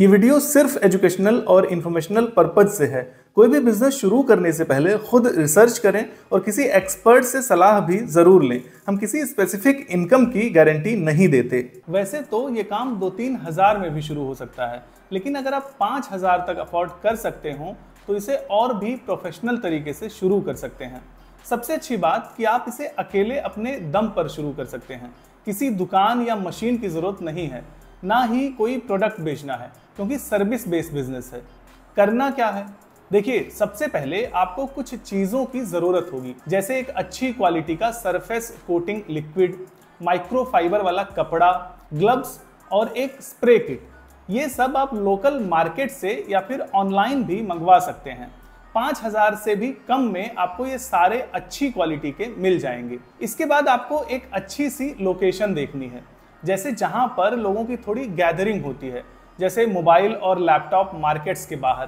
ये वीडियो सिर्फ एजुकेशनल और इन्फॉर्मेशनल पर्पज से है। कोई भी बिजनेस शुरू करने से पहले खुद रिसर्च करें और किसी एक्सपर्ट से सलाह भी जरूर लें। हम किसी स्पेसिफिक इनकम की गारंटी नहीं देते। वैसे तो ये काम 2-3 हज़ार में भी शुरू हो सकता है, लेकिन अगर आप 5,000 तक अफोर्ड कर सकते हो तो इसे और भी प्रोफेशनल तरीके से शुरू कर सकते हैं। सबसे अच्छी बात कि आप इसे अकेले अपने दम पर शुरू कर सकते हैं। किसी दुकान या मशीन की जरूरत नहीं है, ना ही कोई प्रोडक्ट बेचना है, क्योंकि सर्विस बेस्ड बिजनेस है। करना क्या है? देखिए, सबसे पहले आपको कुछ चीज़ों की ज़रूरत होगी, जैसे एक अच्छी क्वालिटी का surface coating liquid, micro fibre वाला कपड़ा, ग्लव्स और एक स्प्रे किट। ये सब आप लोकल मार्केट से या फिर ऑनलाइन भी मंगवा सकते हैं। 5,000 से भी कम में आपको ये सारे अच्छी क्वालिटी के मिल जाएंगे। इसके बाद आपको एक अच्छी सी लोकेशन देखनी है, जैसे जहां पर लोगों की थोड़ी गैदरिंग होती है, जैसे मोबाइल और लैपटॉप मार्केट्स के बाहर,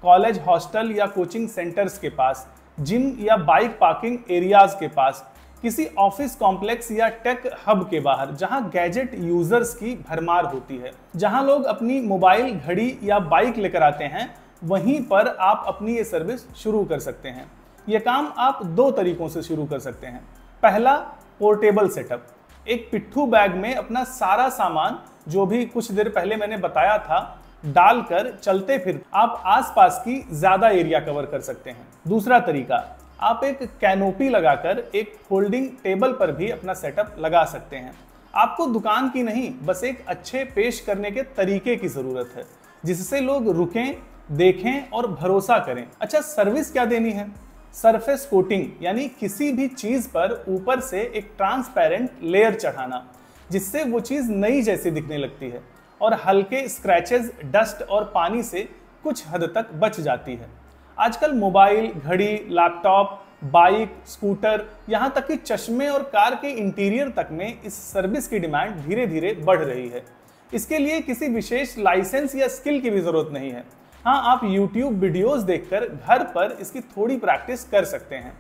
कॉलेज हॉस्टल या कोचिंग सेंटर्स के पास, जिम या बाइक पार्किंग एरियाज के पास, किसी ऑफिस कॉम्प्लेक्स या टेक हब के बाहर जहां गैजेट यूजर्स की भरमार होती है। जहां लोग अपनी मोबाइल, घड़ी या बाइक लेकर आते हैं, वहीं पर आप अपनी ये सर्विस शुरू कर सकते हैं। ये काम आप 2 तरीकों से शुरू कर सकते हैं। पहला, पोर्टेबल सेटअप। एक पिट्ठू बैग में अपना सारा सामान, जो भी कुछ देर पहले मैंने बताया था, डालकर चलते फिर आप आसपास की ज्यादा एरिया कवर कर सकते हैं। दूसरा तरीका, आप एक कैनोपी लगाकर एक फोल्डिंग टेबल पर भी अपना सेटअप लगा सकते हैं। आपको दुकान की नहीं, बस एक अच्छे पेश करने के तरीके की जरूरत है, जिससे लोग रुकें, देखें और भरोसा करें। अच्छा, सर्विस क्या देनी है? सरफेस कोटिंग, यानी किसी भी चीज पर ऊपर से एक ट्रांसपेरेंट लेयर चढ़ाना, जिससे वो चीज नई जैसी दिखने लगती है और हल्के स्क्रैचेस, डस्ट और पानी से कुछ हद तक बच जाती है। आजकल मोबाइल, घड़ी, लैपटॉप, बाइक, स्कूटर, यहाँ तक कि चश्मे और कार के इंटीरियर तक में इस सर्विस की डिमांड धीरे धीरे बढ़ रही है। इसके लिए किसी विशेष लाइसेंस या स्किल की भी जरूरत नहीं है। हाँ, आप YouTube वीडियोस देखकर घर पर इसकी थोड़ी प्रैक्टिस कर सकते हैं।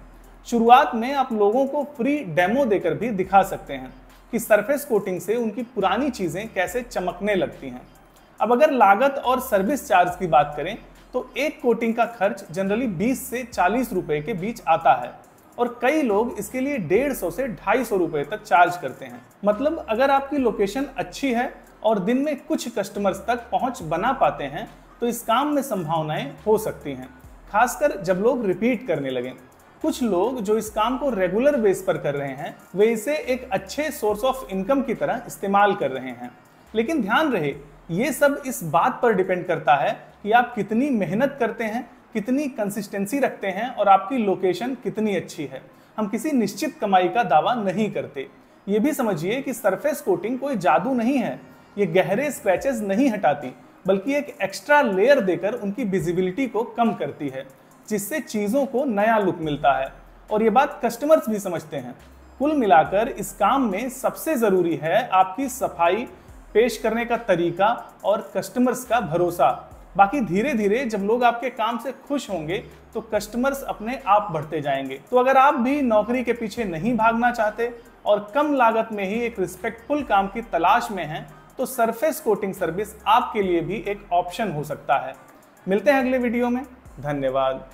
शुरुआत में आप लोगों को फ्री डेमो देकर भी दिखा सकते हैं कि सरफेस कोटिंग से उनकी पुरानी चीजें कैसे चमकने लगती हैं। अब अगर लागत और सर्विस चार्ज की बात करें तो एक कोटिंग का खर्च जनरली 20 से 40 रुपए के बीच आता है, और कई लोग इसके लिए 150 से 250 रुपए तक चार्ज करते हैं। मतलब अगर आपकी लोकेशन अच्छी है और दिन में कुछ कस्टमर्स तक पहुंच बना पाते हैं तो इस काम में संभावनाएं हो सकती हैं, खासकर जब लोग रिपीट करने लगें। कुछ लोग जो इस काम को रेगुलर बेस पर कर रहे हैं, वे इसे एक अच्छे सोर्स ऑफ इनकम की तरह इस्तेमाल कर रहे हैं। लेकिन ध्यान रहे, ये सब इस बात पर डिपेंड करता है कि आप कितनी मेहनत करते हैं, कितनी कंसिस्टेंसी रखते हैं और आपकी लोकेशन कितनी अच्छी है। हम किसी निश्चित कमाई का दावा नहीं करते। ये भी समझिए कि सरफेस कोटिंग कोई जादू नहीं है। ये गहरे स्क्रैचेस नहीं हटाती, बल्कि एक एक्स्ट्रा लेयर देकर उनकी विजिबिलिटी को कम करती है, जिससे चीज़ों को नया लुक मिलता है। और ये बात कस्टमर्स भी समझते हैं। कुल मिलाकर इस काम में सबसे ज़रूरी है आपकी सफाई, पेश करने का तरीका और कस्टमर्स का भरोसा। बाकी धीरे धीरे जब लोग आपके काम से खुश होंगे तो कस्टमर्स अपने आप बढ़ते जाएंगे। तो अगर आप भी नौकरी के पीछे नहीं भागना चाहते और कम लागत में ही एक रिस्पेक्टफुल काम की तलाश में हैं, तो सरफेस कोटिंग सर्विस आपके लिए भी एक ऑप्शन हो सकता है। मिलते हैं अगले वीडियो में। धन्यवाद।